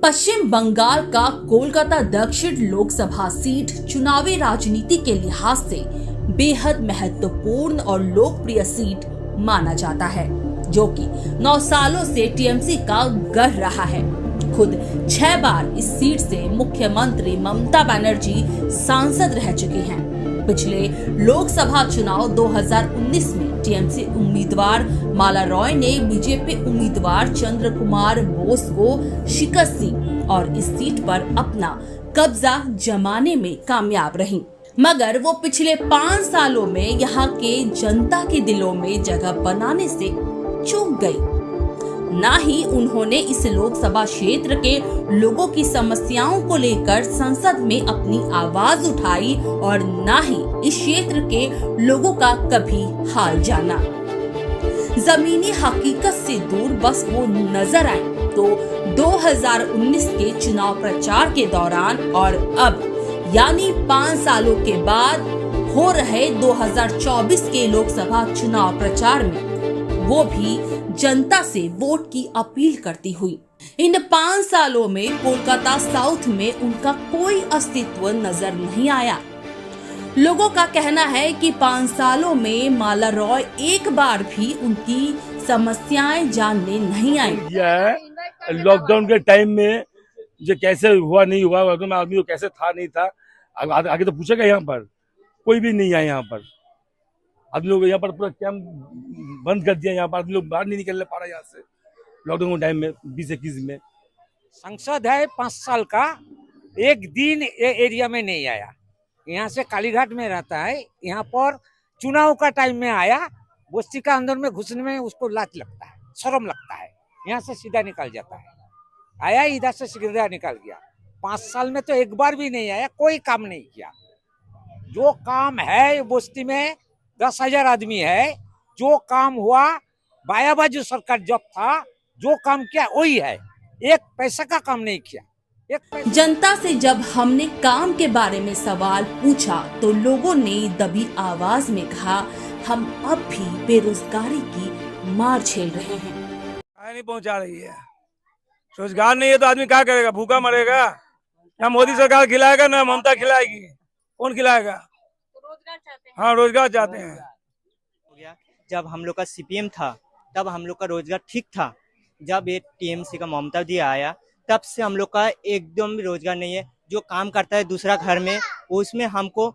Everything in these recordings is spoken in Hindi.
पश्चिम बंगाल का कोलकाता दक्षिण लोकसभा सीट चुनावी राजनीति के लिहाज से बेहद महत्वपूर्ण और लोकप्रिय सीट माना जाता है, जो कि 9 सालों से टीएमसी का गढ़ रहा है। खुद 6 बार इस सीट से मुख्यमंत्री ममता बनर्जी सांसद रह चुकी हैं। पिछले लोकसभा चुनाव 2019 में टीएमसी उम्मीदवार माला रॉय ने बीजेपी उम्मीदवार चंद्र कुमार बोस को शिकस्त दी और इस सीट पर अपना कब्जा जमाने में कामयाब रही। मगर वो पिछले 5 सालों में यहाँ के जनता के दिलों में जगह बनाने से चूक गई। ना ही उन्होंने इस लोकसभा क्षेत्र के लोगों की समस्याओं को लेकर संसद में अपनी आवाज उठाई और ना ही इस क्षेत्र के लोगों का कभी हाल जाना। जमीनी हकीकत से दूर बस वो नजर आए तो 2019 के चुनाव प्रचार के दौरान और अब यानी 5 सालों के बाद हो रहे 2024 के लोकसभा चुनाव प्रचार में वो भी जनता से वोट की अपील करती हुई। इन 5 सालों में कोलकाता साउथ में उनका कोई अस्तित्व नजर नहीं आया। लोगों का कहना है कि 5 सालों में माला रॉय एक बार भी उनकी समस्याएं जानने नहीं आई। लॉकडाउन के टाइम में जो कैसे हुआ नहीं हुआ, आदमी को कैसे था नहीं था, आगे तो पूछेगा। यहाँ पर कोई भी नहीं है। यहाँ पर आदमी लोग यहाँ पर पूरा कैंप बंद कर दिया। यहाँ पर आदमी लोग बाहर नहीं निकलने पा रहा यहाँ से लॉकडाउन के टाइम में 2021 में। संसद है 5 साल का, एक दिन ये एरिया में नहीं आया। यहाँ से कालीघाट में रहता है, यहाँ पर चुनाव का टाइम में आया। बस्ती का अंदर में घुसने में उसको लाज लगता है, शर्म लगता है, यहाँ से सीधा निकल जाता है। आया इधर से सीधा निकल गया। 5 साल में तो एक बार भी नहीं आया, कोई काम नहीं किया। जो काम है बस्ती में 10,000 आदमी है, जो काम हुआ बाया बाजू सरकार जब था जो काम किया वही है, एक पैसा का काम नहीं किया। जनता से जब हमने काम के बारे में सवाल पूछा तो लोगों ने दबी आवाज में कहा, हम अब भी बेरोजगारी की मार झेल रहे हैं। नहीं पहुंचा रही है, रोजगार नहीं है तो आदमी क्या करेगा? भूखा मरेगा? या मोदी सरकार खिलाएगा ना ममता खिलाएगी? कौन खिलाएगा? रोजगार चाहते हैं। हाँ, रोजगार चाहते हैं। जब हम लोग का सीपीएम था तब हम लोग का रोजगार ठीक था। जब ये टीएमसी का ममता दी आया तब से हम लोग का एकदम भी रोजगार नहीं है। जो काम करता है दूसरा घर में उसमें हमको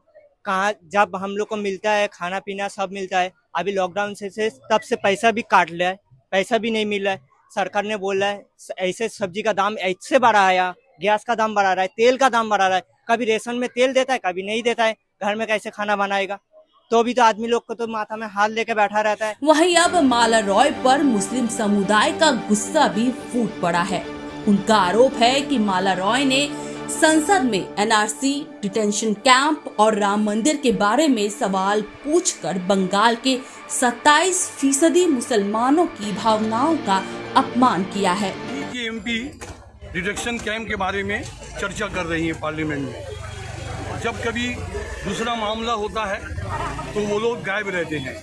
कहाँ, जब हम लोग को मिलता है खाना पीना सब मिलता है। अभी लॉकडाउन से तब से पैसा भी काट लिया है, पैसा भी नहीं मिल रहा है। सरकार ने बोला है ऐसे सब्जी का दाम ऐसे बढ़ा है, गैस का दाम बढ़ा रहा है, तेल का दाम बढ़ा रहा है। कभी रेशन में तेल देता है, कभी नहीं देता है। घर में कैसे खाना बनाएगा? तो भी तो आदमी लोग को तो माथा में हाथ लेके बैठा रहता है। वहीं अब माला रॉय पर मुस्लिम समुदाय का गुस्सा भी फूट पड़ा है। उनका आरोप है कि माला रॉय ने संसद में एनआरसी, डिटेंशन कैंप और राम मंदिर के बारे में सवाल पूछकर बंगाल के 27% मुसलमानों की भावनाओं का अपमान किया है। एमपी डिटेंशन कैंप के बारे में चर्चा कर रही है पार्लियामेंट में। जब कभी दूसरा मामला होता है तो वो लोग गायब रहते हैं।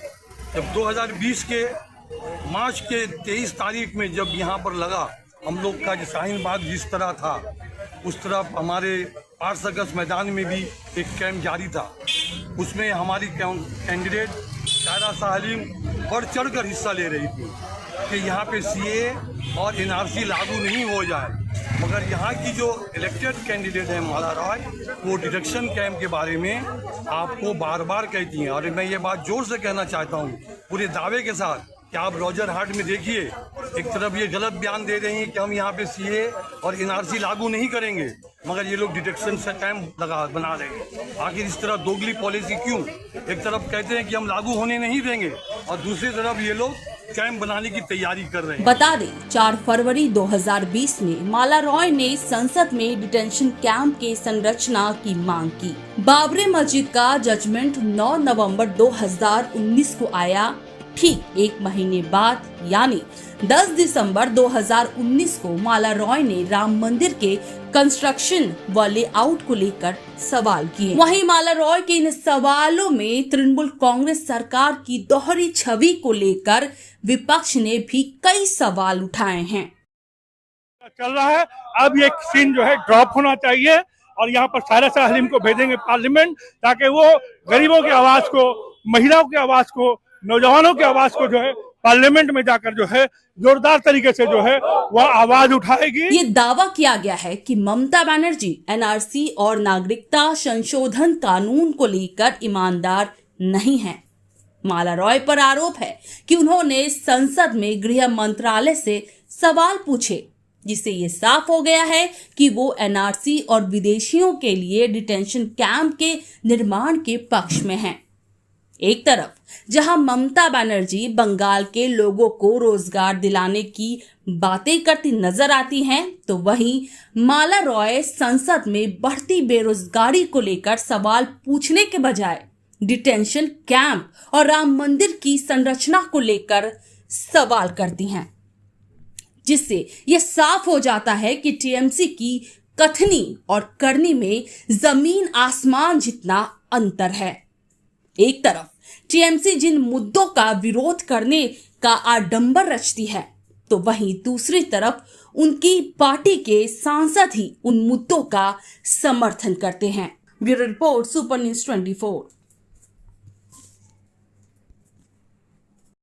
जब 2020 के मार्च के 23 तारीख में जब यहाँ पर लगा, हम लोग का शाहीन बाग जिस तरह था उस तरह हमारे 8 अगस्त मैदान में भी एक कैंप जारी था। उसमें हमारी कैंडिडेट शायरा साहलीम बढ़ चढ़ कर हिस्सा ले रही थी कि यहाँ पे सीए और एनआरसी लागू नहीं हो जाए। मगर यहाँ की जो इलेक्टेड कैंडिडेट है माला रॉय, वो डिटेंशन कैंप के बारे में आपको बार बार कहती हैं। और मैं ये बात जोर से कहना चाहता हूँ पूरे दावे के साथ कि आप रॉजर हाट में देखिए, एक तरफ ये गलत बयान दे रही हैं कि हम यहाँ पे सीए और एनआरसी लागू नहीं करेंगे, मगर ये लोग डिटेंशन से कैंप बना रहे हैं। आखिर इस तरह दोगली पॉलिसी क्यों? एक तरफ कहते हैं कि हम लागू होने नहीं देंगे और दूसरी तरफ ये लोग कैंप बनाने की तैयारी कर रहे हैं। बता दें 4 फरवरी 2020 में माला रॉय ने संसद में डिटेंशन कैंप के संरचना की मांग की। बाबरी मस्जिद का जजमेंट 9 नवंबर 2019 को आया। ठीक 1 महीने बाद यानी 10 दिसंबर 2019 को माला रॉय ने राम मंदिर के कंस्ट्रक्शन व लेआउट को लेकर सवाल किए। वहीं माला रॉय के इन सवालों में तृणमूल कांग्रेस सरकार की दोहरी छवि को लेकर विपक्ष ने भी कई सवाल उठाए हैं। चल रहा है, अब ये सीन जो है ड्रॉप होना चाहिए और यहाँ पर सायरा शाह हलीम को भेजेंगे पार्लियामेंट, ताकि वो गरीबों की आवाज को, महिलाओं की आवाज को, नौजवानों की आवाज को जो है पार्लियामेंट में जाकर जो है जोरदार तरीके से जो है वह आवाज उठाएगी। ये दावा किया गया है कि ममता बनर्जी एनआरसी और नागरिकता संशोधन कानून को लेकर ईमानदार नहीं है। माला रॉय पर आरोप है कि उन्होंने संसद में गृह मंत्रालय से सवाल पूछे, जिससे ये साफ हो गया है कि वो एनआरसी और विदेशियों के लिए डिटेंशन कैंप के निर्माण के पक्ष में हैं। एक तरफ जहां ममता बनर्जी बंगाल के लोगों को रोजगार दिलाने की बातें करती नजर आती हैं, तो वहीं माला रॉय संसद में बढ़ती बेरोजगारी को लेकर सवाल पूछने के बजाय डिटेंशन कैंप और राम मंदिर की संरचना को लेकर सवाल करती हैं, जिससे यह साफ हो जाता है कि टीएमसी की कथनी और करनी में जमीन आसमान जितना अंतर है। एक तरफ टीएमसी जिन मुद्दों का विरोध करने का आडंबर रचती है, तो वहीं दूसरी तरफ उनकी पार्टी के सांसद ही उन मुद्दों का समर्थन करते हैं। Bureau report, super news 24।